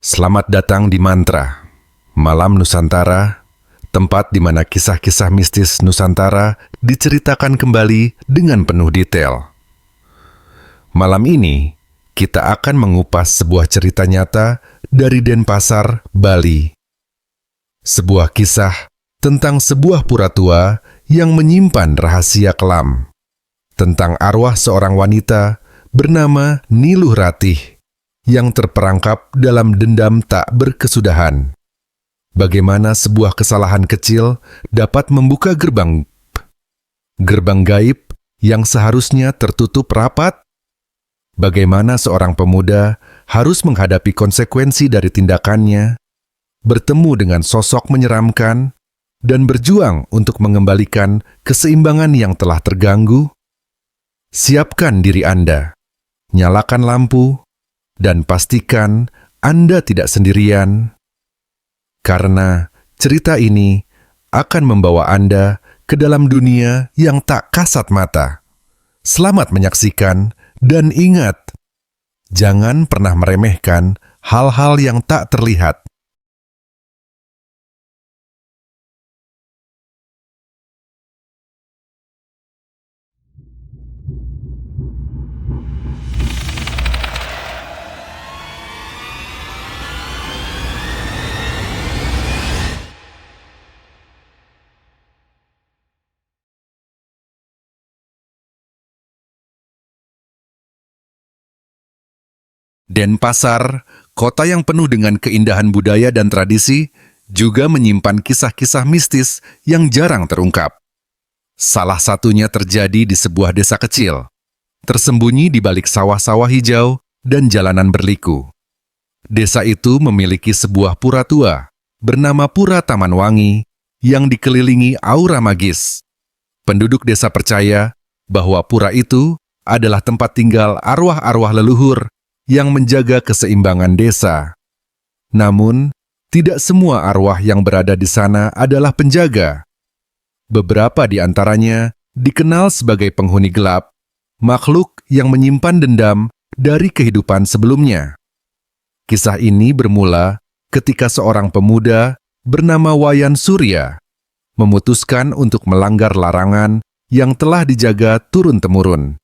Selamat datang di Mantra, Malam Nusantara, tempat di mana kisah-kisah mistis Nusantara diceritakan kembali dengan penuh detail. Malam ini, kita akan mengupas sebuah cerita nyata dari Denpasar, Bali. Sebuah kisah tentang sebuah pura tua yang menyimpan rahasia kelam. Tentang arwah seorang wanita bernama Niluh Ratih yang terperangkap dalam dendam tak berkesudahan. Bagaimana sebuah kesalahan kecil dapat membuka gerbang gaib yang seharusnya tertutup rapat? Bagaimana seorang pemuda harus menghadapi konsekuensi dari tindakannya, bertemu dengan sosok menyeramkan, dan berjuang untuk mengembalikan keseimbangan yang telah terganggu? Siapkan diri Anda, nyalakan lampu, dan pastikan Anda tidak sendirian, karena cerita ini akan membawa Anda ke dalam dunia yang tak kasat mata. Selamat menyaksikan, dan ingat, jangan pernah meremehkan hal-hal yang tak terlihat. Denpasar, kota yang penuh dengan keindahan budaya dan tradisi, juga menyimpan kisah-kisah mistis yang jarang terungkap. Salah satunya terjadi di sebuah desa kecil, tersembunyi di balik sawah-sawah hijau dan jalanan berliku. Desa itu memiliki sebuah pura tua, bernama Pura Taman Wangi, yang dikelilingi aura magis. Penduduk desa percaya bahwa pura itu adalah tempat tinggal arwah-arwah leluhur yang menjaga keseimbangan desa. Namun, tidak semua arwah yang berada di sana adalah penjaga. Beberapa di antaranya dikenal sebagai penghuni gelap, makhluk yang menyimpan dendam dari kehidupan sebelumnya. Kisah ini bermula ketika seorang pemuda bernama Wayan Surya memutuskan untuk melanggar larangan yang telah dijaga turun-temurun.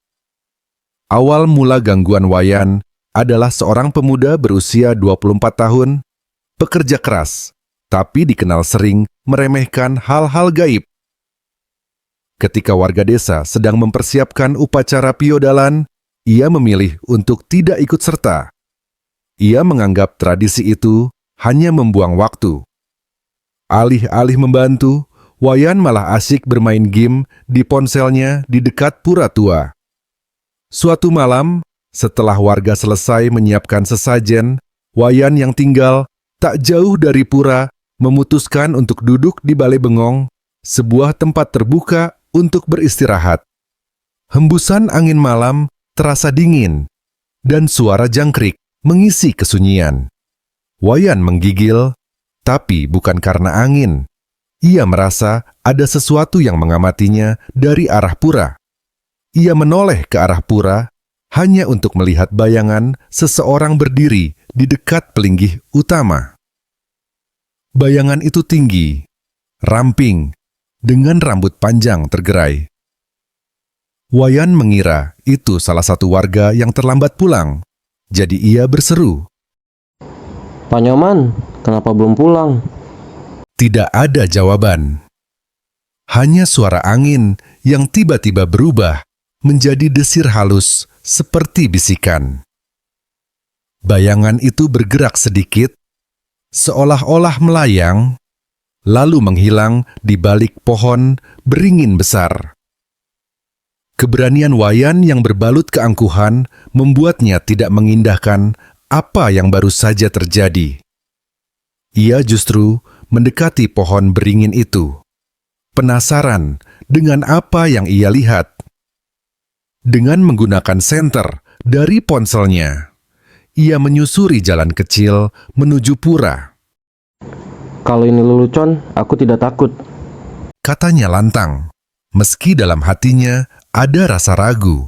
Awal mula gangguan Wayan adalah seorang pemuda berusia 24 tahun, pekerja keras, tapi dikenal sering meremehkan hal-hal gaib. Ketika warga desa sedang mempersiapkan upacara piodalan, ia memilih untuk tidak ikut serta. Ia menganggap tradisi itu hanya membuang waktu. Alih-alih membantu, Wayan malah asyik bermain game di ponselnya di dekat pura tua. Suatu malam, setelah warga selesai menyiapkan sesajen, Wayan yang tinggal tak jauh dari pura memutuskan untuk duduk di Balai Bengong, sebuah tempat terbuka untuk beristirahat. Hembusan angin malam terasa dingin, dan suara jangkrik mengisi kesunyian. Wayan menggigil, tapi bukan karena angin. Ia merasa ada sesuatu yang mengamatinya dari arah pura. Ia menoleh ke arah pura, hanya untuk melihat bayangan seseorang berdiri di dekat pelinggih utama. Bayangan itu tinggi, ramping, dengan rambut panjang tergerai. Wayan mengira itu salah satu warga yang terlambat pulang, jadi ia berseru, "Pak Nyoman, kenapa belum pulang?" Tidak ada jawaban. Hanya suara angin yang tiba-tiba berubah menjadi desir halus seperti bisikan. Bayangan itu bergerak sedikit, seolah-olah melayang, lalu menghilang di balik pohon beringin besar. Keberanian Wayan yang berbalut keangkuhan membuatnya tidak mengindahkan apa yang baru saja terjadi. Ia justru mendekati pohon beringin itu, penasaran dengan apa yang ia lihat. Dengan menggunakan senter dari ponselnya, ia menyusuri jalan kecil menuju pura. "Kalau ini lelucon, aku tidak takut," katanya lantang, meski dalam hatinya ada rasa ragu.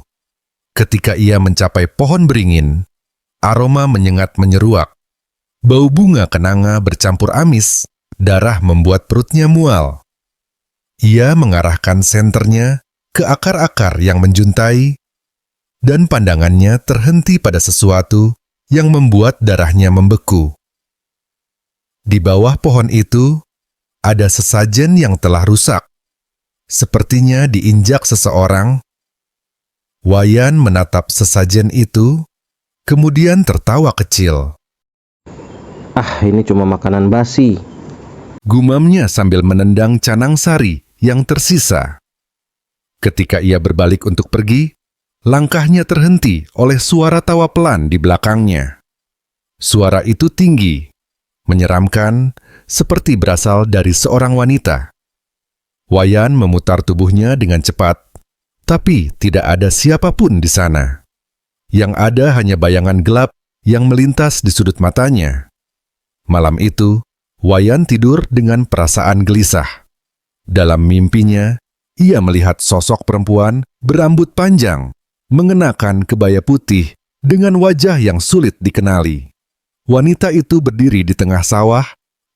Ketika ia mencapai pohon beringin, aroma menyengat menyeruak. Bau bunga kenanga bercampur amis, darah membuat perutnya mual. Ia mengarahkan senternya ke akar-akar yang menjuntai, dan pandangannya terhenti pada sesuatu yang membuat darahnya membeku. Di bawah pohon itu, ada sesajen yang telah rusak. Sepertinya diinjak seseorang. Wayan menatap sesajen itu, kemudian tertawa kecil. Ah, ini cuma makanan basi. Gumamnya sambil menendang canang sari yang tersisa. Ketika ia berbalik untuk pergi, langkahnya terhenti oleh suara tawa pelan di belakangnya. Suara itu tinggi, menyeramkan, seperti berasal dari seorang wanita. Wayan memutar tubuhnya dengan cepat, tapi tidak ada siapapun di sana. Yang ada hanya bayangan gelap yang melintas di sudut matanya. Malam itu, Wayan tidur dengan perasaan gelisah. Dalam mimpinya, ia melihat sosok perempuan berambut panjang, mengenakan kebaya putih dengan wajah yang sulit dikenali. Wanita itu berdiri di tengah sawah,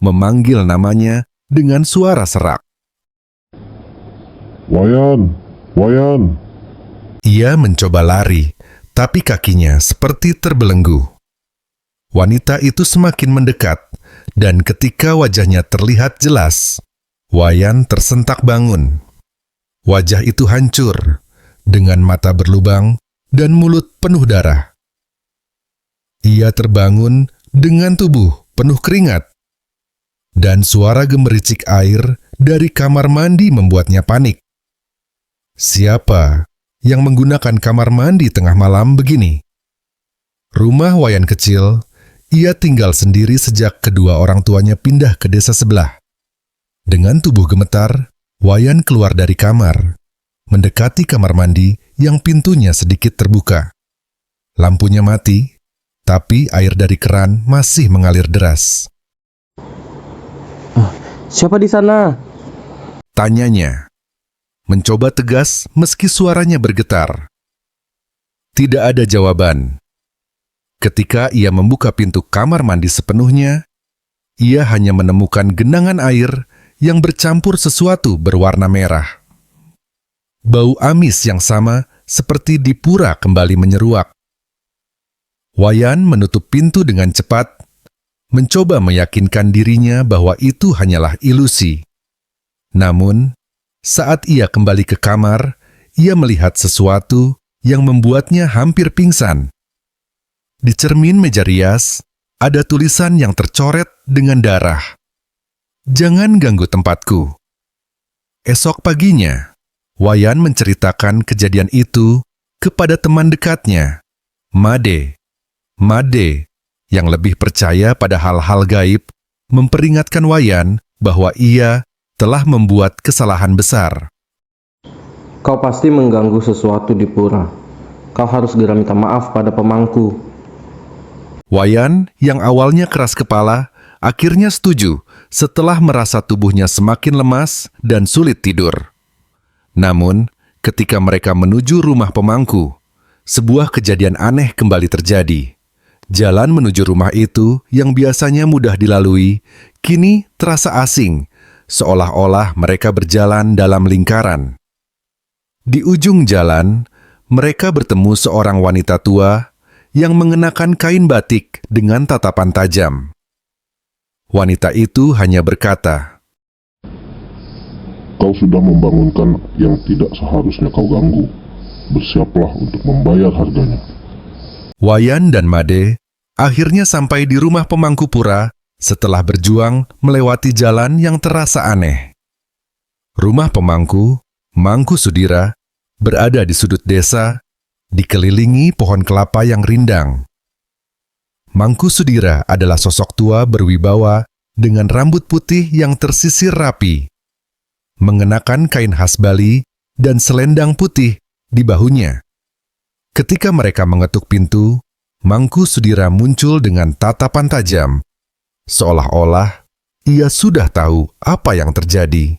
memanggil namanya dengan suara serak. Wayan, Wayan. Ia mencoba lari, tapi kakinya seperti terbelenggu. Wanita itu semakin mendekat, dan ketika wajahnya terlihat jelas, Wayan tersentak bangun. Wajah itu hancur, dengan mata berlubang dan mulut penuh darah. Ia terbangun dengan tubuh penuh keringat, dan suara gemericik air dari kamar mandi membuatnya panik. Siapa yang menggunakan kamar mandi tengah malam begini? Rumah Wayan kecil, ia tinggal sendiri sejak kedua orang tuanya pindah ke desa sebelah. Dengan tubuh gemetar, Wayan keluar dari kamar, mendekati kamar mandi yang pintunya sedikit terbuka. Lampunya mati, tapi air dari keran masih mengalir deras. Siapa di sana? Tanyanya, mencoba tegas meski suaranya bergetar. Tidak ada jawaban. Ketika ia membuka pintu kamar mandi sepenuhnya, ia hanya menemukan genangan air yang bercampur sesuatu berwarna merah. Bau amis yang sama seperti di pura kembali menyeruak. Wayan menutup pintu dengan cepat, mencoba meyakinkan dirinya bahwa itu hanyalah ilusi. Namun, saat ia kembali ke kamar, ia melihat sesuatu yang membuatnya hampir pingsan. Di cermin meja rias, ada tulisan yang tercoret dengan darah. Jangan ganggu tempatku. Esok paginya, Wayan menceritakan kejadian itu kepada teman dekatnya, Made. Made, yang lebih percaya pada hal-hal gaib, memperingatkan Wayan bahwa ia telah membuat kesalahan besar. Kau pasti mengganggu sesuatu di pura. Kau harus segera minta maaf pada pemangku. Wayan, yang awalnya keras kepala, akhirnya setuju setelah merasa tubuhnya semakin lemas dan sulit tidur. Namun, ketika mereka menuju rumah pemangku, sebuah kejadian aneh kembali terjadi. Jalan menuju rumah itu yang biasanya mudah dilalui, kini terasa asing, seolah-olah mereka berjalan dalam lingkaran. Di ujung jalan, mereka bertemu seorang wanita tua yang mengenakan kain batik dengan tatapan tajam. Wanita itu hanya berkata, Kau sudah membangunkan yang tidak seharusnya kau ganggu. Bersiaplah untuk membayar harganya. Wayan dan Made akhirnya sampai di rumah pemangku pura setelah berjuang melewati jalan yang terasa aneh. Rumah pemangku, Mangku Sudira, berada di sudut desa, dikelilingi pohon kelapa yang rindang. Mangku Sudira adalah sosok tua berwibawa dengan rambut putih yang tersisir rapi, mengenakan kain khas Bali dan selendang putih di bahunya. Ketika mereka mengetuk pintu, Mangku Sudira muncul dengan tatapan tajam, seolah-olah ia sudah tahu apa yang terjadi.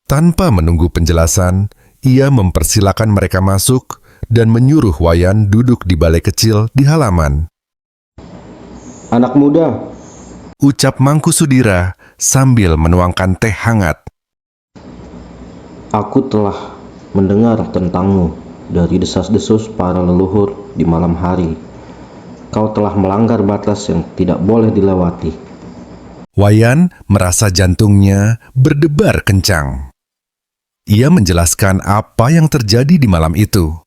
Tanpa menunggu penjelasan, ia mempersilakan mereka masuk dan menyuruh Wayan duduk di balai kecil di halaman. Anak muda, ucap Mangku Sudira sambil menuangkan teh hangat. Aku telah mendengar tentangmu dari desas-desus para leluhur di malam hari. Kau telah melanggar batas yang tidak boleh dilewati. Wayan merasa jantungnya berdebar kencang. Ia menjelaskan apa yang terjadi di malam itu.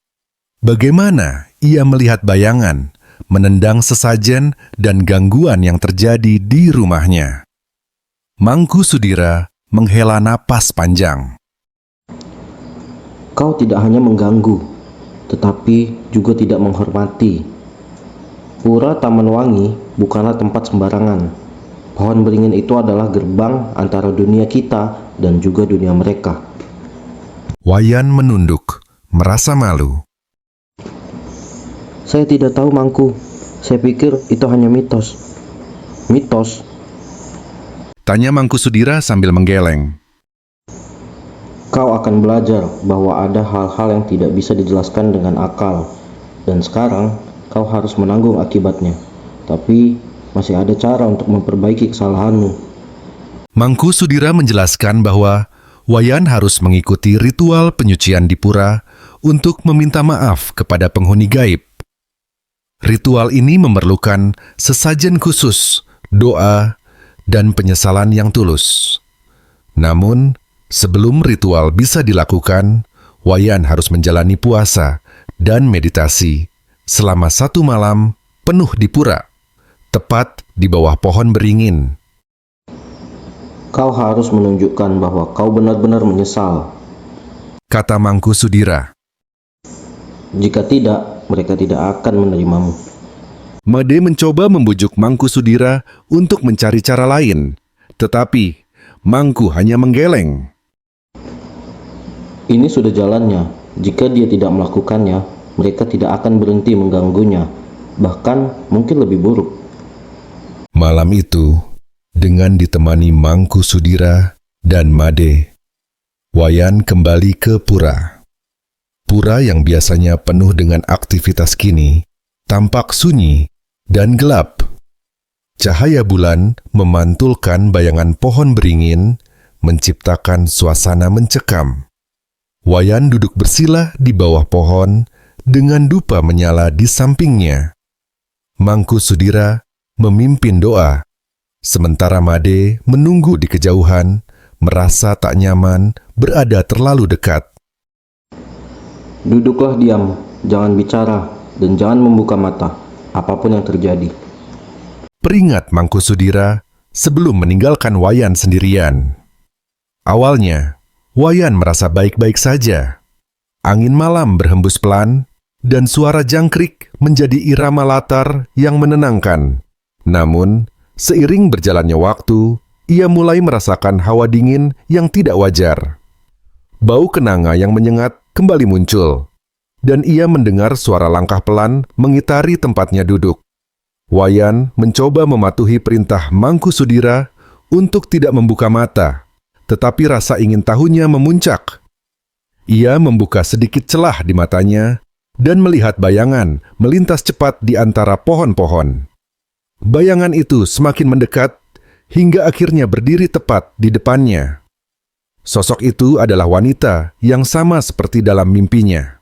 Bagaimana ia melihat bayangan, menendang sesajen dan gangguan yang terjadi di rumahnya. Mangku Sudira menghela napas panjang. Kau tidak hanya mengganggu, tetapi juga tidak menghormati. Pura Taman Wangi bukanlah tempat sembarangan. Pohon beringin itu adalah gerbang antara dunia kita dan juga dunia mereka. Wayan menunduk, merasa malu. Saya tidak tahu, Mangku. Saya pikir itu hanya mitos. Mitos? Tanya Mangku Sudira sambil menggeleng. Kau akan belajar bahwa ada hal-hal yang tidak bisa dijelaskan dengan akal. Dan sekarang, kau harus menanggung akibatnya. Tapi, masih ada cara untuk memperbaiki kesalahanmu. Mangku Sudira menjelaskan bahwa Wayan harus mengikuti ritual penyucian di pura untuk meminta maaf kepada penghuni gaib. Ritual ini memerlukan sesajen khusus, doa, dan penyesalan yang tulus. Namun, sebelum ritual bisa dilakukan, Wayan harus menjalani puasa dan meditasi selama 1 malam penuh di pura, tepat di bawah pohon beringin. Kau harus menunjukkan bahwa kau benar-benar menyesal. Kata Mangku Sudira. Jika tidak, mereka tidak akan menerimamu. Made mencoba membujuk Mangku Sudira untuk mencari cara lain, tetapi Mangku hanya menggeleng. Ini sudah jalannya. Jika dia tidak melakukannya, mereka tidak akan berhenti mengganggunya. Bahkan mungkin lebih buruk. Malam itu, dengan ditemani Mangku Sudira dan Made, Wayan kembali ke pura. Pura yang biasanya penuh dengan aktivitas kini tampak sunyi dan gelap. Cahaya bulan memantulkan bayangan pohon beringin, menciptakan suasana mencekam. Wayan duduk bersila di bawah pohon dengan dupa menyala di sampingnya. Mangku Sudira memimpin doa, sementara Made menunggu di kejauhan, merasa tak nyaman berada terlalu dekat. Duduklah diam, jangan bicara, dan jangan membuka mata, apapun yang terjadi. Peringat Mangku Sudira sebelum meninggalkan Wayan sendirian. Awalnya, Wayan merasa baik-baik saja. Angin malam berhembus pelan, dan suara jangkrik menjadi irama latar yang menenangkan. Namun, seiring berjalannya waktu, ia mulai merasakan hawa dingin yang tidak wajar. Bau kenanga yang menyengat kembali muncul, dan ia mendengar suara langkah pelan mengitari tempatnya duduk. Wayan mencoba mematuhi perintah Mangku Sudira untuk tidak membuka mata, tetapi rasa ingin tahunya memuncak. Ia membuka sedikit celah di matanya dan melihat bayangan melintas cepat di antara pohon-pohon. Bayangan itu semakin mendekat hingga akhirnya berdiri tepat di depannya. Sosok itu adalah wanita yang sama seperti dalam mimpinya,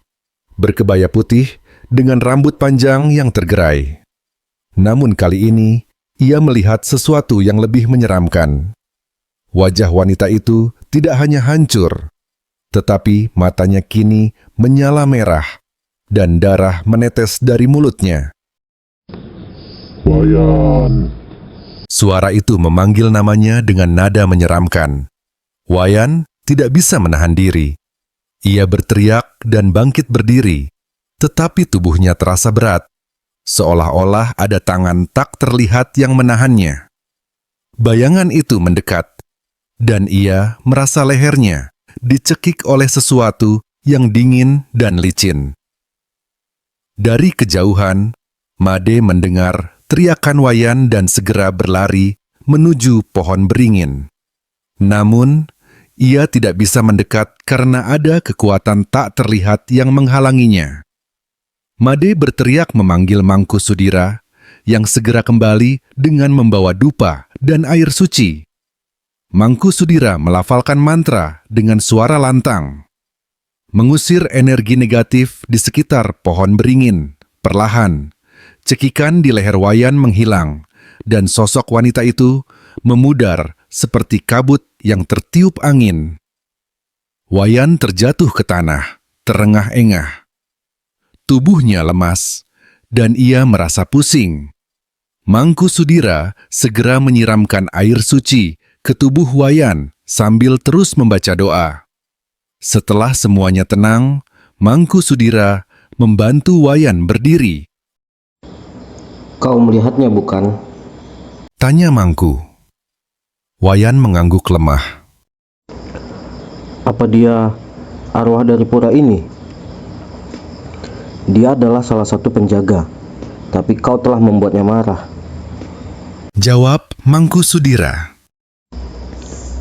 berkebaya putih dengan rambut panjang yang tergerai. Namun kali ini, ia melihat sesuatu yang lebih menyeramkan. Wajah wanita itu tidak hanya hancur, tetapi matanya kini menyala merah, dan darah menetes dari mulutnya. Wayan. Suara itu memanggil namanya dengan nada menyeramkan. Wayan tidak bisa menahan diri. Ia berteriak dan bangkit berdiri, tetapi tubuhnya terasa berat, seolah-olah ada tangan tak terlihat yang menahannya. Bayangan itu mendekat, dan ia merasa lehernya dicekik oleh sesuatu yang dingin dan licin. Dari kejauhan, Made mendengar teriakan Wayan dan segera berlari menuju pohon beringin. Namun, ia tidak bisa mendekat karena ada kekuatan tak terlihat yang menghalanginya. Made berteriak memanggil Mangku Sudira, yang segera kembali dengan membawa dupa dan air suci. Mangku Sudira melafalkan mantra dengan suara lantang, mengusir energi negatif di sekitar pohon beringin. Perlahan, cekikan di leher Wayan menghilang, dan sosok wanita itu memudar seperti kabut yang tertiup angin. Wayan terjatuh ke tanah, terengah-engah. Tubuhnya lemas, dan ia merasa pusing. Mangku Sudira segera menyiramkan air suci ke tubuh Wayan sambil terus membaca doa. Setelah semuanya tenang, Mangku Sudira membantu Wayan berdiri. Kau melihatnya bukan? Tanya Mangku. Wayan mengangguk lemah. Apa dia arwah dari pura ini? Dia adalah salah satu penjaga, tapi kau telah membuatnya marah. Jawab Mangku Sudira.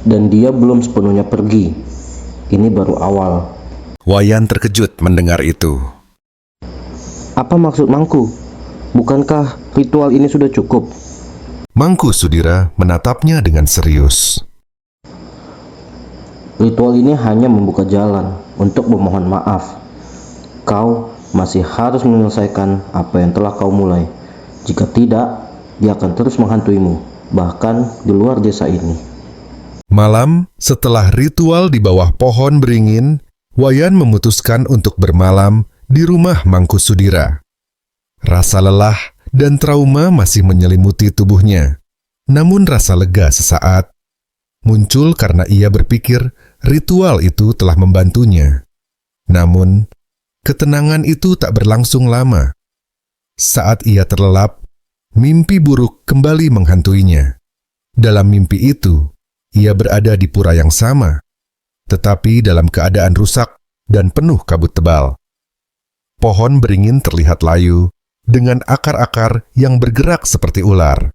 Dan dia belum sepenuhnya pergi. Ini baru awal. Wayan terkejut mendengar itu. Apa maksud Mangku? Bukankah ritual ini sudah cukup? Mangku Sudira menatapnya dengan serius. Ritual ini hanya membuka jalan untuk memohon maaf. Kau masih harus menyelesaikan apa yang telah kau mulai. Jika tidak, dia akan terus menghantuimu, bahkan di luar desa ini. Malam setelah ritual di bawah pohon beringin, Wayan memutuskan untuk bermalam di rumah Mangku Sudira. Rasa lelah dan trauma masih menyelimuti tubuhnya. Namun rasa lega sesaat muncul karena ia berpikir ritual itu telah membantunya. Namun, ketenangan itu tak berlangsung lama. Saat ia terlelap, mimpi buruk kembali menghantuinya. Dalam mimpi itu, ia berada di pura yang sama, tetapi dalam keadaan rusak dan penuh kabut tebal. Pohon beringin terlihat layu dengan akar-akar yang bergerak seperti ular.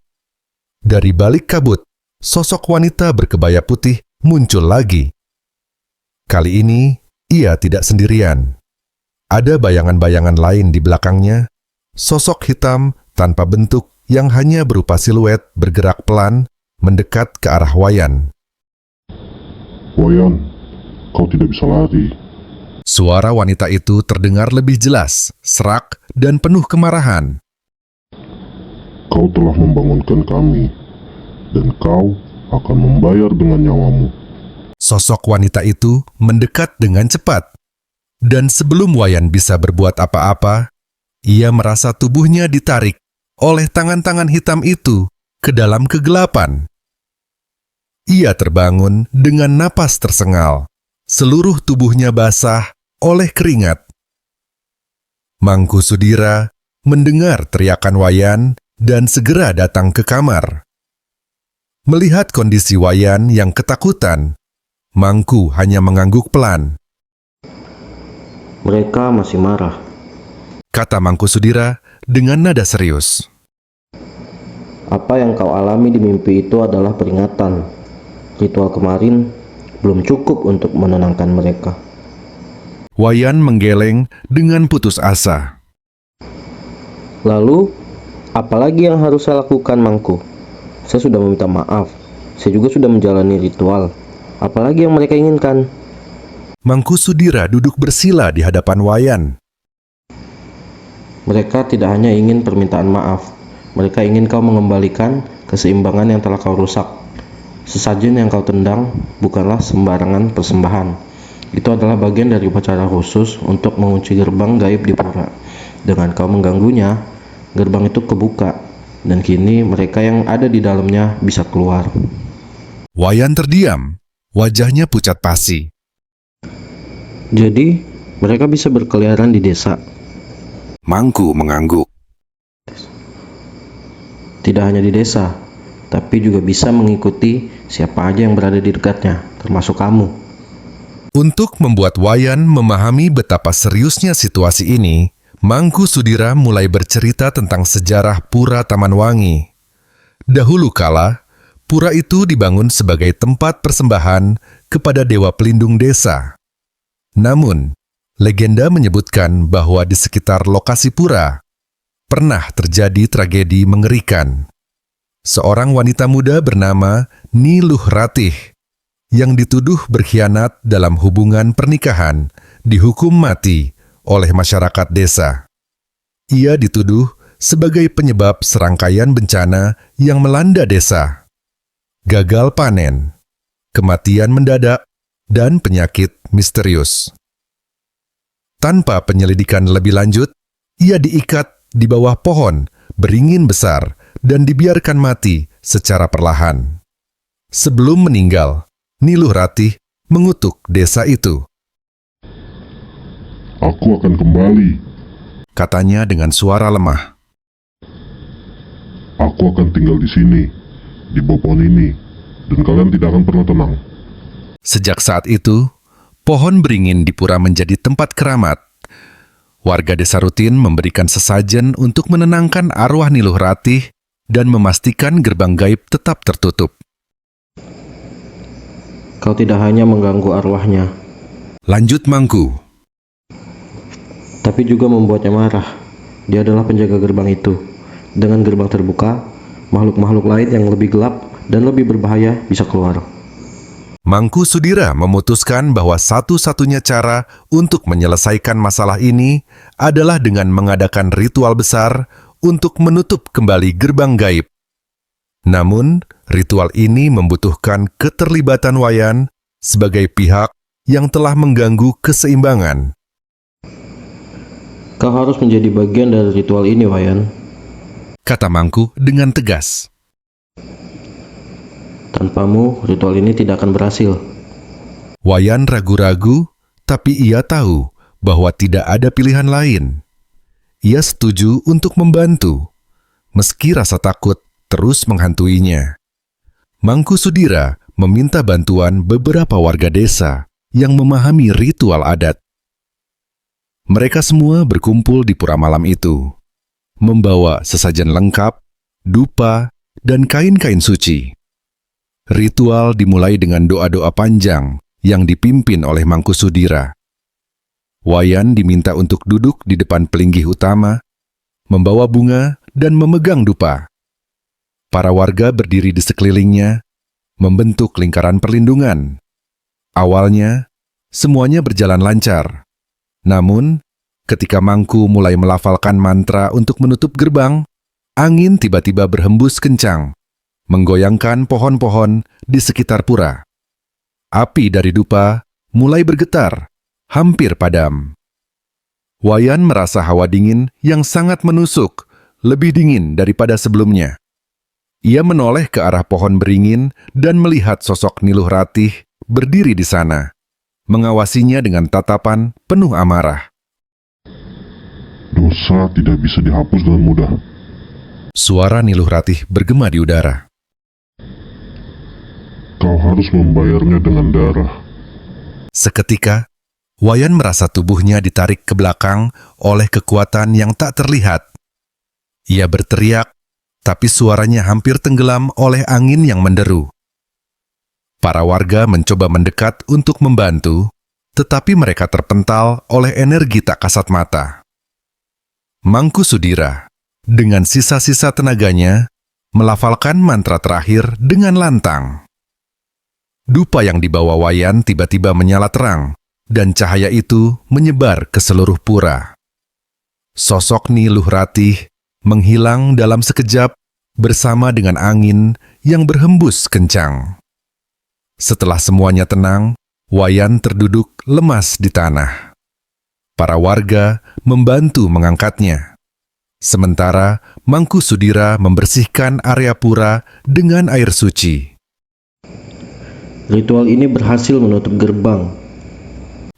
Dari balik kabut, sosok wanita berkebaya putih muncul lagi. Kali ini, ia tidak sendirian. Ada bayangan-bayangan lain di belakangnya, sosok hitam tanpa bentuk yang hanya berupa siluet bergerak pelan mendekat ke arah Wayan. Wayan, kau tidak bisa lari. Suara wanita itu terdengar lebih jelas, serak, dan penuh kemarahan. Kau telah membangunkan kami, dan kau akan membayar dengan nyawamu. Sosok wanita itu mendekat dengan cepat. Dan sebelum Wayan bisa berbuat apa-apa, ia merasa tubuhnya ditarik oleh tangan-tangan hitam itu ke dalam kegelapan. Ia terbangun dengan napas tersengal. Seluruh tubuhnya basah oleh keringat. Mangku Sudira mendengar teriakan Wayan dan segera datang ke kamar. Melihat kondisi Wayan yang ketakutan, Mangku hanya mengangguk pelan. Mereka masih marah, Kata Mangku Sudira dengan nada serius. Apa yang kau alami di mimpi itu adalah peringatan. Ritual kemarin belum cukup untuk menenangkan mereka. Wayan menggeleng dengan putus asa. Lalu, apalagi yang harus saya lakukan, Mangku? Saya sudah meminta maaf. Saya juga sudah menjalani ritual. Apalagi yang mereka inginkan? Mangku Sudira duduk bersila di hadapan Wayan. Mereka tidak hanya ingin permintaan maaf. Mereka ingin kau mengembalikan keseimbangan yang telah kau rusak. Sesajen yang kau tendang bukanlah sembarangan persembahan. Itu adalah bagian dari upacara khusus untuk mengunci gerbang gaib di pura. Dengan kau mengganggunya, gerbang itu kebuka, dan kini mereka yang ada di dalamnya bisa keluar. Wayan terdiam, wajahnya pucat pasi. Jadi, mereka bisa berkeliaran di desa. Mangku mengangguk. Tidak hanya di desa, tapi juga bisa mengikuti siapa aja yang berada di dekatnya, termasuk kamu. Untuk membuat Wayan memahami betapa seriusnya situasi ini, Mangku Sudira mulai bercerita tentang sejarah Pura Taman Wangi. Dahulu kala, pura itu dibangun sebagai tempat persembahan kepada dewa pelindung desa. Namun, legenda menyebutkan bahwa di sekitar lokasi pura, pernah terjadi tragedi mengerikan. Seorang wanita muda bernama Niluh Ratih yang dituduh berkhianat dalam hubungan pernikahan dihukum mati oleh masyarakat desa. Ia dituduh sebagai penyebab serangkaian bencana yang melanda desa. Gagal panen, kematian mendadak, dan penyakit misterius. Tanpa penyelidikan lebih lanjut, ia diikat di bawah pohon beringin besar dan dibiarkan mati secara perlahan. Sebelum meninggal, Niluh Ratih mengutuk desa itu. Aku akan kembali. Katanya dengan suara lemah. Aku akan tinggal di sini, di bawah pohon ini, dan kalian tidak akan pernah tenang. Sejak saat itu, pohon beringin di pura menjadi tempat keramat. Warga desa rutin memberikan sesajen untuk menenangkan arwah Niluh Ratih dan memastikan gerbang gaib tetap tertutup. Kau tidak hanya mengganggu arwahnya, Lanjut Mangku. tapi juga membuatnya marah. Dia adalah penjaga gerbang itu. Dengan gerbang terbuka, makhluk-makhluk lain yang lebih gelap dan lebih berbahaya bisa keluar. Mangku Sudira memutuskan bahwa satu-satunya cara untuk menyelesaikan masalah ini adalah dengan mengadakan ritual besar untuk menutup kembali gerbang gaib. Namun, ritual ini membutuhkan keterlibatan Wayan sebagai pihak yang telah mengganggu keseimbangan. Kau harus menjadi bagian dari ritual ini, Wayan. Kata Mangku dengan tegas. Tanpamu, ritual ini tidak akan berhasil. Wayan ragu-ragu, tapi ia tahu bahwa tidak ada pilihan lain. Ia setuju untuk membantu, meski rasa takut terus menghantuinya. Mangku Sudira meminta bantuan beberapa warga desa yang memahami ritual adat. Mereka semua berkumpul di pura malam itu, membawa sesajen lengkap, dupa, dan kain-kain suci. Ritual dimulai dengan doa-doa panjang yang dipimpin oleh Mangku Sudira. Wayan diminta untuk duduk di depan pelinggih utama, membawa bunga dan memegang dupa. Para warga berdiri di sekelilingnya, membentuk lingkaran perlindungan. Awalnya, semuanya berjalan lancar. Namun, ketika Mangku mulai melafalkan mantra untuk menutup gerbang, angin tiba-tiba berhembus kencang, menggoyangkan pohon-pohon di sekitar pura. Api dari dupa mulai bergetar, hampir padam. Wayan merasa hawa dingin yang sangat menusuk, lebih dingin daripada sebelumnya. Ia menoleh ke arah pohon beringin dan melihat sosok Niluh Ratih berdiri di sana, mengawasinya dengan tatapan penuh amarah. Dosa tidak bisa dihapus dengan mudah. Suara Niluh Ratih bergema di udara. Kau harus membayarnya dengan darah. Seketika, Wayan merasa tubuhnya ditarik ke belakang oleh kekuatan yang tak terlihat. Ia berteriak, tapi suaranya hampir tenggelam oleh angin yang menderu. Para warga mencoba mendekat untuk membantu, tetapi mereka terpental oleh energi tak kasat mata. Mangku Sudira, dengan sisa-sisa tenaganya, melafalkan mantra terakhir dengan lantang. Dupa yang dibawa Wayan tiba-tiba menyala terang, dan cahaya itu menyebar ke seluruh pura. Sosok Niluh Ratih menghilang dalam sekejap bersama dengan angin yang berhembus kencang. Setelah semuanya tenang, Wayan terduduk lemas di tanah. Para warga membantu mengangkatnya. Sementara Mangku Sudira membersihkan area pura dengan air suci. Ritual ini berhasil menutup gerbang,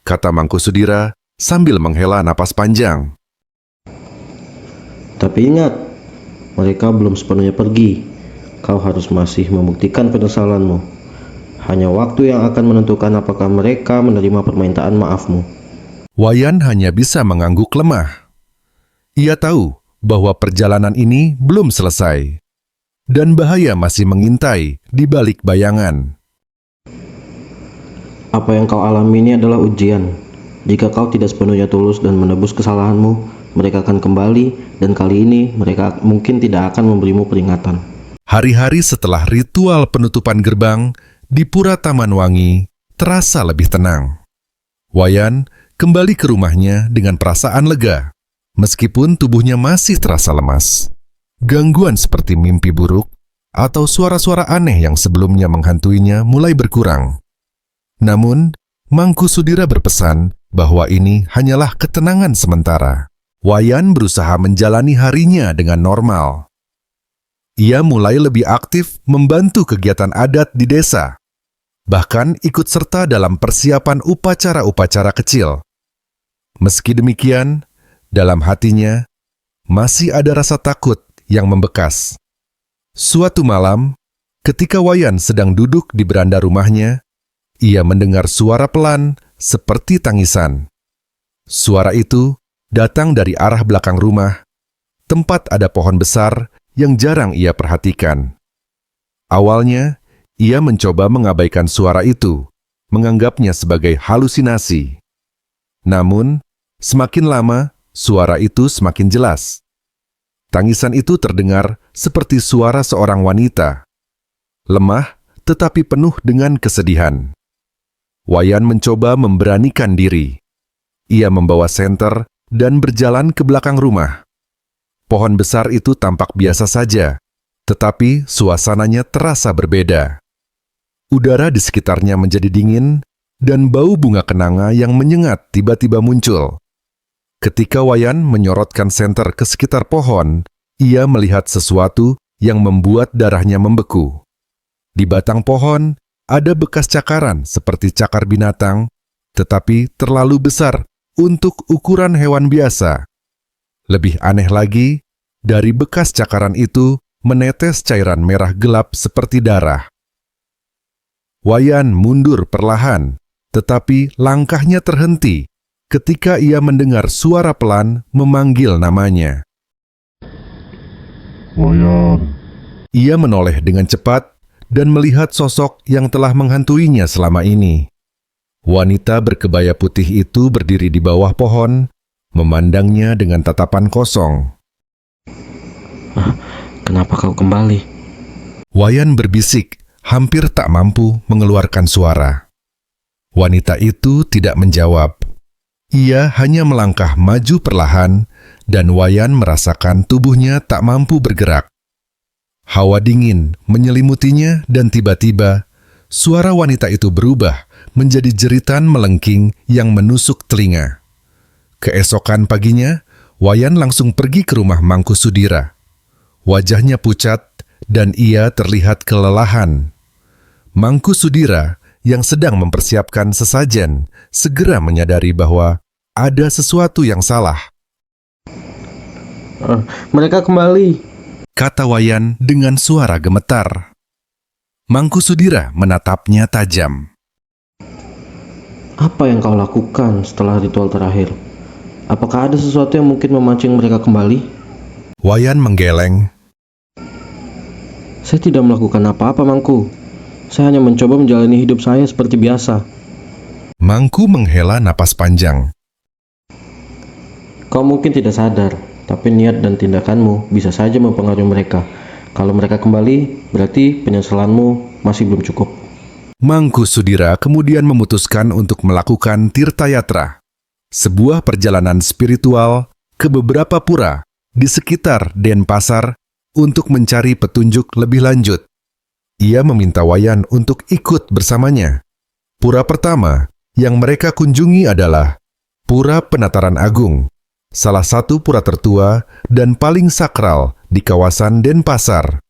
Kata Mangku Sudira sambil menghela napas panjang. tapi ingat, mereka belum sepenuhnya pergi. Kau harus masih membuktikan penyesalanmu. Hanya waktu yang akan menentukan apakah mereka menerima permintaan maafmu. Wayan hanya bisa mengangguk lemah. Ia tahu bahwa perjalanan ini belum selesai, dan bahaya masih mengintai di balik bayangan. Apa yang kau alami ini adalah ujian. Jika kau tidak sepenuhnya tulus dan menebus kesalahanmu, mereka akan kembali, dan kali ini mereka mungkin tidak akan memberimu peringatan. Hari-hari setelah ritual penutupan gerbang di Pura Taman Wangi terasa lebih tenang. Wayan kembali ke rumahnya dengan perasaan lega, meskipun tubuhnya masih terasa lemas. Gangguan seperti mimpi buruk atau suara-suara aneh yang sebelumnya menghantuinya mulai berkurang. Namun, Mangku Sudira berpesan bahwa ini hanyalah ketenangan sementara. Wayan berusaha menjalani harinya dengan normal. Ia mulai lebih aktif membantu kegiatan adat di desa, bahkan ikut serta dalam persiapan upacara-upacara kecil. Meski demikian, dalam hatinya masih ada rasa takut yang membekas. Suatu malam, ketika Wayan sedang duduk di beranda rumahnya, ia mendengar suara pelan seperti tangisan. Suara itu datang dari arah belakang rumah, tempat ada pohon besar yang jarang ia perhatikan. Awalnya, ia mencoba mengabaikan suara itu, menganggapnya sebagai halusinasi. Namun, semakin lama, suara itu semakin jelas. Tangisan itu terdengar seperti suara seorang wanita, lemah tetapi penuh dengan kesedihan. Wayan mencoba memberanikan diri. Ia membawa senter dan berjalan ke belakang rumah. Pohon besar itu tampak biasa saja, tetapi suasananya terasa berbeda. Udara di sekitarnya menjadi dingin, dan bau bunga kenanga yang menyengat tiba-tiba muncul. Ketika Wayan menyorotkan senter ke sekitar pohon, ia melihat sesuatu yang membuat darahnya membeku. Di batang pohon, ada bekas cakaran seperti cakar binatang, tetapi terlalu besar untuk ukuran hewan biasa. Lebih aneh lagi, dari bekas cakaran itu menetes cairan merah gelap seperti darah. Wayan mundur perlahan, tetapi langkahnya terhenti ketika ia mendengar suara pelan memanggil namanya. Wayan, Ia menoleh dengan cepat dan melihat sosok yang telah menghantuinya selama ini. Wanita berkebaya putih itu berdiri di bawah pohon, memandangnya dengan tatapan kosong. Kenapa kau kembali? Wayan berbisik, hampir tak mampu mengeluarkan suara. Wanita itu tidak menjawab. Ia hanya melangkah maju perlahan, dan Wayan merasakan tubuhnya tak mampu bergerak. Hawa dingin menyelimutinya dan tiba-tiba, suara wanita itu berubah menjadi jeritan melengking yang menusuk telinga. Keesokan paginya, Wayan langsung pergi ke rumah Mangku Sudira. Wajahnya pucat dan ia terlihat kelelahan. Mangku Sudira yang sedang mempersiapkan sesajen segera menyadari bahwa ada sesuatu yang salah. Mereka kembali. Kata Wayan dengan suara gemetar. Mangku Sudira menatapnya tajam. Apa yang kau lakukan setelah ritual terakhir? Apakah ada sesuatu yang mungkin memancing mereka kembali? Wayan menggeleng. Saya tidak melakukan apa-apa, Mangku. Saya hanya mencoba menjalani hidup saya seperti biasa. Mangku menghela napas panjang. Kau mungkin tidak sadar, tapi niat dan tindakanmu bisa saja mempengaruhi mereka. Kalau mereka kembali, berarti penyesalanmu masih belum cukup. Mangku Sudira kemudian memutuskan untuk melakukan Tirta Yatra, sebuah perjalanan spiritual ke beberapa pura di sekitar Denpasar untuk mencari petunjuk lebih lanjut. Ia meminta Wayan untuk ikut bersamanya. Pura pertama yang mereka kunjungi adalah Pura Penataran Agung, salah satu pura tertua dan paling sakral di kawasan Denpasar.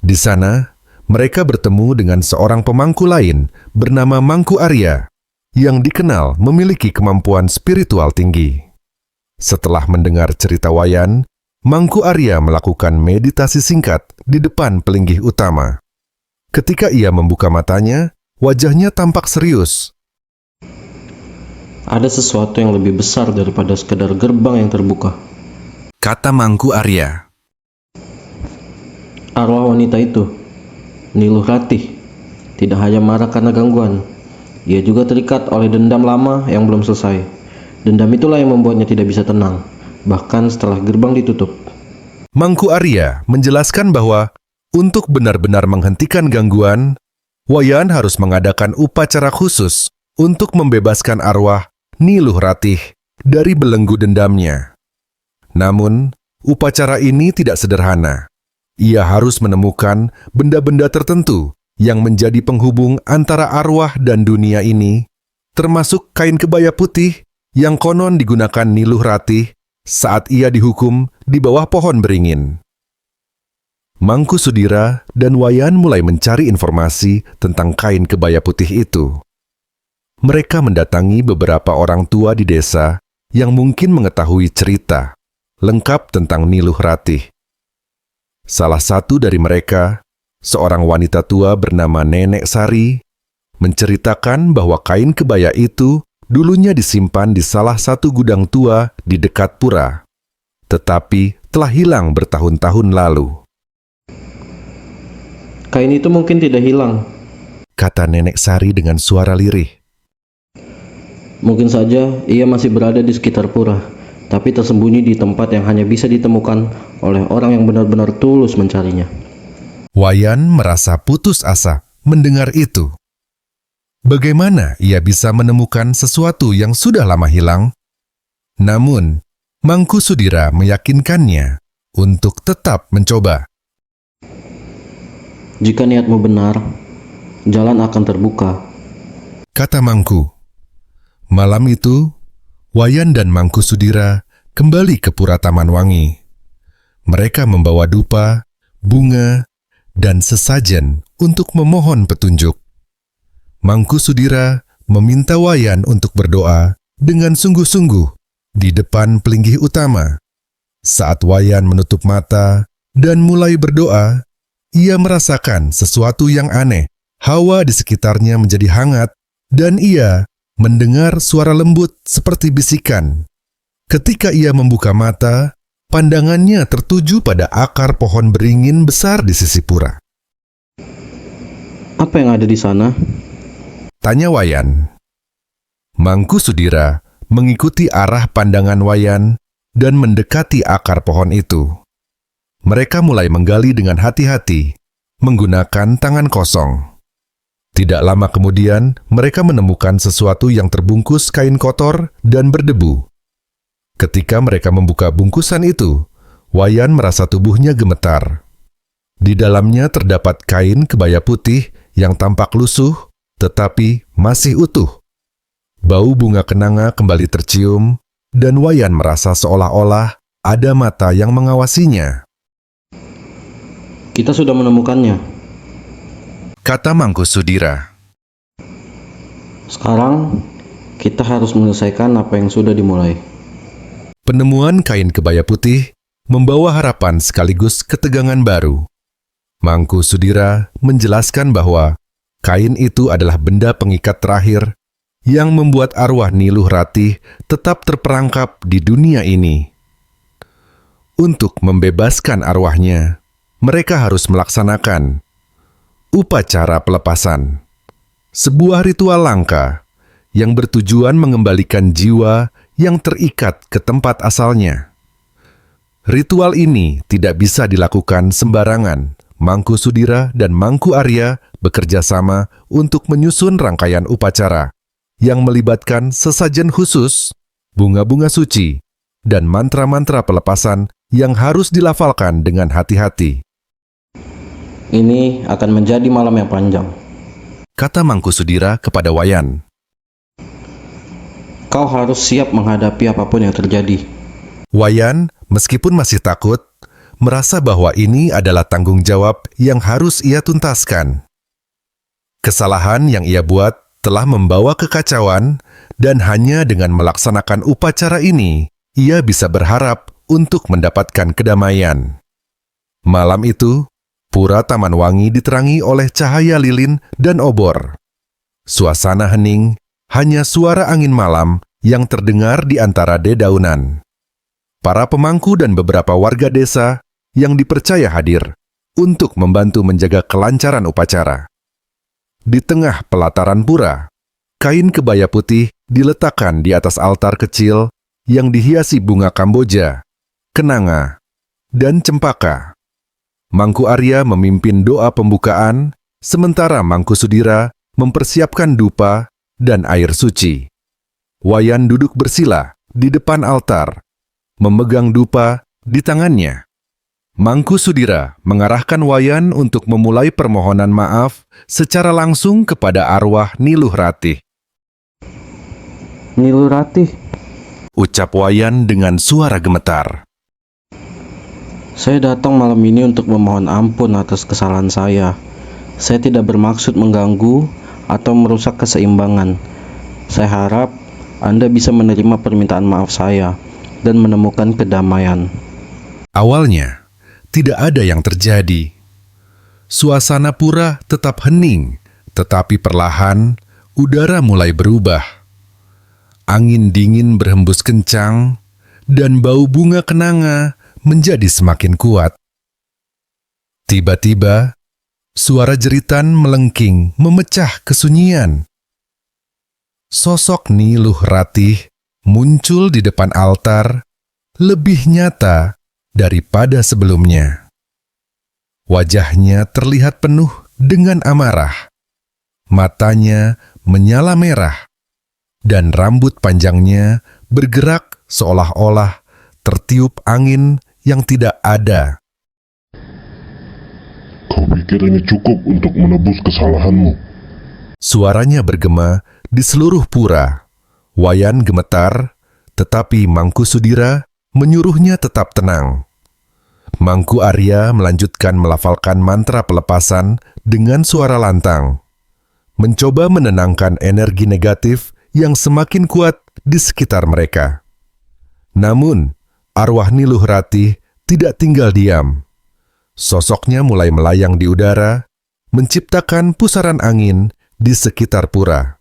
Di sana, mereka bertemu dengan seorang pemangku lain bernama Mangku Arya, yang dikenal memiliki kemampuan spiritual tinggi. Setelah mendengar cerita Wayan, Mangku Arya melakukan meditasi singkat di depan pelinggih utama. Ketika ia membuka matanya, wajahnya tampak serius. Ada sesuatu yang lebih besar daripada sekedar gerbang yang terbuka. Kata Mangku Arya. Arwah wanita itu, Niluh Ratih, tidak hanya marah karena gangguan. Ia juga terikat oleh dendam lama yang belum selesai. Dendam itulah yang membuatnya tidak bisa tenang, bahkan setelah gerbang ditutup. Mangku Arya menjelaskan bahwa untuk benar-benar menghentikan gangguan, Wayan harus mengadakan upacara khusus untuk membebaskan arwah Niluh Ratih dari belenggu dendamnya. Namun, upacara ini tidak sederhana. Ia harus menemukan benda-benda tertentu yang menjadi penghubung antara arwah dan dunia ini, termasuk kain kebaya putih yang konon digunakan Niluh Ratih saat ia dihukum di bawah pohon beringin. Mangku Sudira dan Wayan mulai mencari informasi tentang kain kebaya putih itu. Mereka mendatangi beberapa orang tua di desa yang mungkin mengetahui cerita lengkap tentang Niluh Ratih. Salah satu dari mereka, seorang wanita tua bernama Nenek Sari, menceritakan bahwa kain kebaya itu dulunya disimpan di salah satu gudang tua di dekat pura, tetapi telah hilang bertahun-tahun lalu. Kain itu mungkin tidak hilang, Kata Nenek Sari dengan suara lirih. mungkin saja ia masih berada di sekitar pura, tapi tersembunyi di tempat yang hanya bisa ditemukan oleh orang yang benar-benar tulus mencarinya. Wayan merasa putus asa mendengar itu. Bagaimana ia bisa menemukan sesuatu yang sudah lama hilang? Namun, Mangku Sudira meyakinkannya untuk tetap mencoba. Jika niatmu benar, jalan akan terbuka. Kata Mangku. Malam itu, Wayan dan Mangku Sudira kembali ke Pura Taman Wangi. Mereka membawa dupa, bunga, dan sesajen untuk memohon petunjuk. Mangku Sudira meminta Wayan untuk berdoa dengan sungguh-sungguh di depan pelinggih utama. Saat Wayan menutup mata dan mulai berdoa, ia merasakan sesuatu yang aneh. Hawa di sekitarnya menjadi hangat, dan ia mendengar suara lembut seperti bisikan. Ketika ia membuka mata, pandangannya tertuju pada akar pohon beringin besar di sisi pura. Apa yang ada di sana? Tanya Wayan. Mangku Sudira mengikuti arah pandangan Wayan dan mendekati akar pohon itu. Mereka mulai menggali dengan hati-hati, menggunakan tangan kosong. Tidak lama kemudian, mereka menemukan sesuatu yang terbungkus kain kotor dan berdebu. Ketika mereka membuka bungkusan itu, Wayan merasa tubuhnya gemetar. Di dalamnya terdapat kain kebaya putih yang tampak lusuh, tetapi masih utuh. Bau bunga kenanga kembali tercium, dan Wayan merasa seolah-olah ada mata yang mengawasinya. Kita sudah menemukannya. Kata Mangku Sudira. Sekarang, kita harus menyelesaikan apa yang sudah dimulai. Penemuan kain kebaya putih membawa harapan sekaligus ketegangan baru. Mangku Sudira menjelaskan bahwa kain itu adalah benda pengikat terakhir yang membuat arwah Niluh Ratih tetap terperangkap di dunia ini. Untuk membebaskan arwahnya, mereka harus melaksanakan upacara pelepasan, sebuah ritual langka yang bertujuan mengembalikan jiwa yang terikat ke tempat asalnya. Ritual ini tidak bisa dilakukan sembarangan. Mangku Sudira dan Mangku Arya bekerja sama untuk menyusun rangkaian upacara yang melibatkan sesajen khusus, bunga-bunga suci, dan mantra-mantra pelepasan yang harus dilafalkan dengan hati-hati. Ini akan menjadi malam yang panjang. Kata Mangku Sudira kepada Wayan. Kau harus siap menghadapi apapun yang terjadi. Wayan, meskipun masih takut, merasa bahwa ini adalah tanggung jawab yang harus ia tuntaskan. Kesalahan yang ia buat telah membawa kekacauan, dan hanya dengan melaksanakan upacara ini, ia bisa berharap untuk mendapatkan kedamaian. Malam itu, Pura Taman Wangi diterangi oleh cahaya lilin dan obor. Suasana hening, hanya suara angin malam yang terdengar di antara dedaunan. Para pemangku dan beberapa warga desa yang dipercaya hadir untuk membantu menjaga kelancaran upacara. Di tengah pelataran pura, kain kebaya putih diletakkan di atas altar kecil yang dihiasi bunga kamboja, kenanga, dan cempaka. Mangku Arya memimpin doa pembukaan, sementara Mangku Sudira mempersiapkan dupa dan air suci. Wayan duduk bersila di depan altar, memegang dupa di tangannya. Mangku Sudira mengarahkan Wayan untuk memulai permohonan maaf secara langsung kepada arwah Niluh Ratih. Niluh Ratih, Ucap Wayan dengan suara gemetar. saya datang malam ini untuk memohon ampun atas kesalahan saya. Saya tidak bermaksud mengganggu atau merusak keseimbangan. Saya harap Anda bisa menerima permintaan maaf saya dan menemukan kedamaian. Awalnya, tidak ada yang terjadi. Suasana pura tetap hening, tetapi perlahan udara mulai berubah. Angin dingin berhembus kencang, dan bau bunga kenanga menjadi semakin kuat. Tiba-tiba, suara jeritan melengking memecah kesunyian. Sosok Niluh Ratih muncul di depan altar, lebih nyata daripada sebelumnya. Wajahnya terlihat penuh dengan amarah. Matanya menyala merah, dan rambut panjangnya bergerak seolah-olah tertiup angin yang tidak ada. Kau pikir ini cukup untuk menebus kesalahanmu? Suaranya bergema di seluruh pura. Wayan gemetar, tetapi Mangku Sudira menyuruhnya tetap tenang. Mangku Arya melanjutkan melafalkan mantra pelepasan dengan suara lantang, mencoba menenangkan energi negatif yang semakin kuat di sekitar mereka. Namun, arwah Niluh Ratih tidak tinggal diam. Sosoknya mulai melayang di udara, menciptakan pusaran angin di sekitar pura.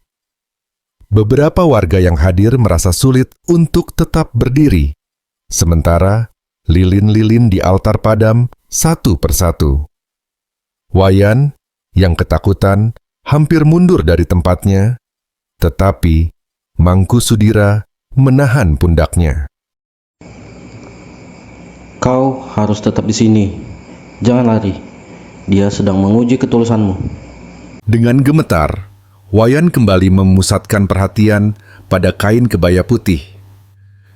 Beberapa warga yang hadir merasa sulit untuk tetap berdiri, sementara lilin-lilin di altar padam satu persatu. Wayan, yang ketakutan, hampir mundur dari tempatnya, tetapi Mangku Sudira menahan pundaknya. Kau harus tetap di sini. Jangan lari. Dia sedang menguji ketulusanmu. Dengan gemetar, Wayan kembali memusatkan perhatian pada kain kebaya putih.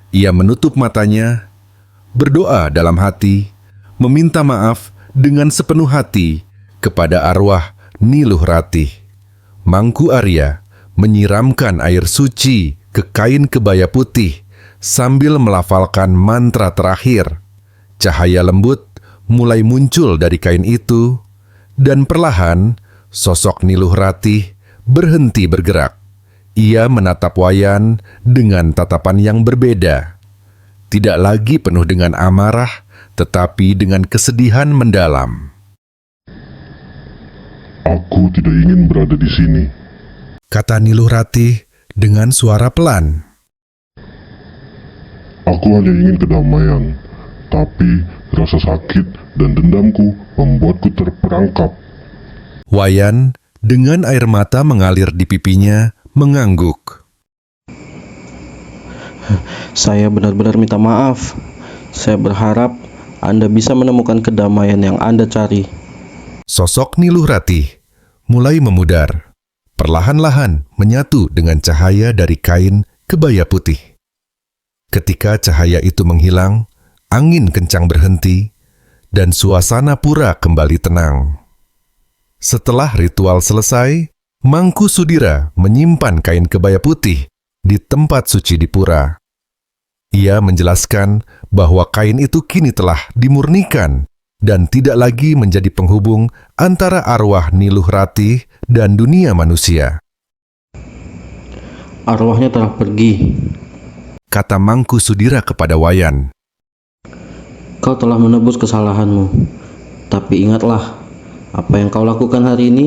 Ia menutup matanya, berdoa dalam hati, meminta maaf dengan sepenuh hati kepada arwah Niluh Ratih. Mangku Arya menyiramkan air suci ke kain kebaya putih sambil melafalkan mantra terakhir. Cahaya lembut mulai muncul dari kain itu, dan perlahan sosok Niluh Ratih berhenti bergerak. Ia menatap Wayan dengan tatapan yang berbeda. Tidak lagi penuh dengan amarah, tetapi dengan kesedihan mendalam. Aku tidak ingin berada di sini, Kata Niluh Ratih dengan suara pelan. Aku hanya ingin kedamaian, tapi rasa sakit dan dendamku membuatku terperangkap. Wayan dengan air mata mengalir di pipinya mengangguk. Saya benar-benar minta maaf. Saya berharap Anda bisa menemukan kedamaian yang Anda cari. Sosok Niluh Ratih mulai memudar, perlahan-lahan menyatu dengan cahaya dari kain kebaya putih. Ketika cahaya itu menghilang, angin kencang berhenti, dan suasana pura kembali tenang. Setelah ritual selesai, Mangku Sudira menyimpan kain kebaya putih di tempat suci di pura. Ia menjelaskan bahwa kain itu kini telah dimurnikan dan tidak lagi menjadi penghubung antara arwah Niluh Ratih dan dunia manusia. Arwahnya telah pergi. Kata Mangku Sudira kepada Wayan. Kau telah menebus kesalahanmu. Tapi ingatlah, apa yang kau lakukan hari ini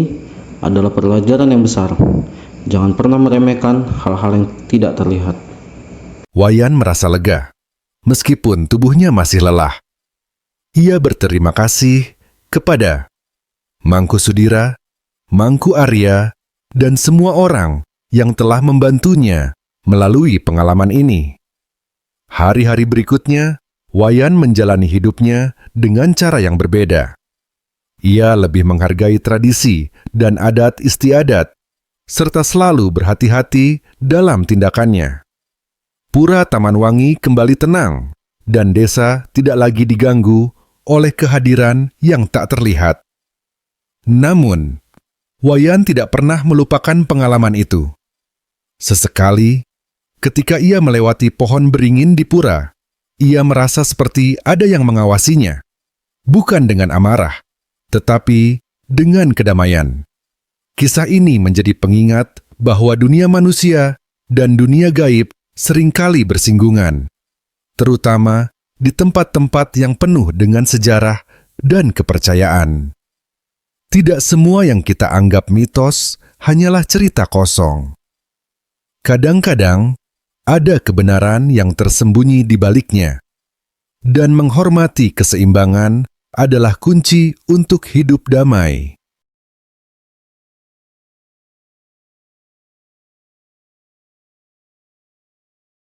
adalah pelajaran yang besar. Jangan pernah meremehkan hal-hal yang tidak terlihat. Wayan merasa lega, meskipun tubuhnya masih lelah. Ia berterima kasih kepada Mangku Sudira, Mangku Arya, dan semua orang yang telah membantunya melalui pengalaman ini. Hari-hari berikutnya, Wayan menjalani hidupnya dengan cara yang berbeda. Ia lebih menghargai tradisi dan adat istiadat, serta selalu berhati-hati dalam tindakannya. Pura Taman Wangi kembali tenang, dan desa tidak lagi diganggu oleh kehadiran yang tak terlihat. Namun, Wayan tidak pernah melupakan pengalaman itu. Sesekali, ketika ia melewati pohon beringin di pura, ia merasa seperti ada yang mengawasinya, bukan dengan amarah, tetapi dengan kedamaian. Kisah ini menjadi pengingat bahwa dunia manusia dan dunia gaib seringkali bersinggungan, terutama di tempat-tempat yang penuh dengan sejarah dan kepercayaan. Tidak semua yang kita anggap mitos hanyalah cerita kosong. Kadang-kadang, ada kebenaran yang tersembunyi di baliknya, dan menghormati keseimbangan adalah kunci untuk hidup damai.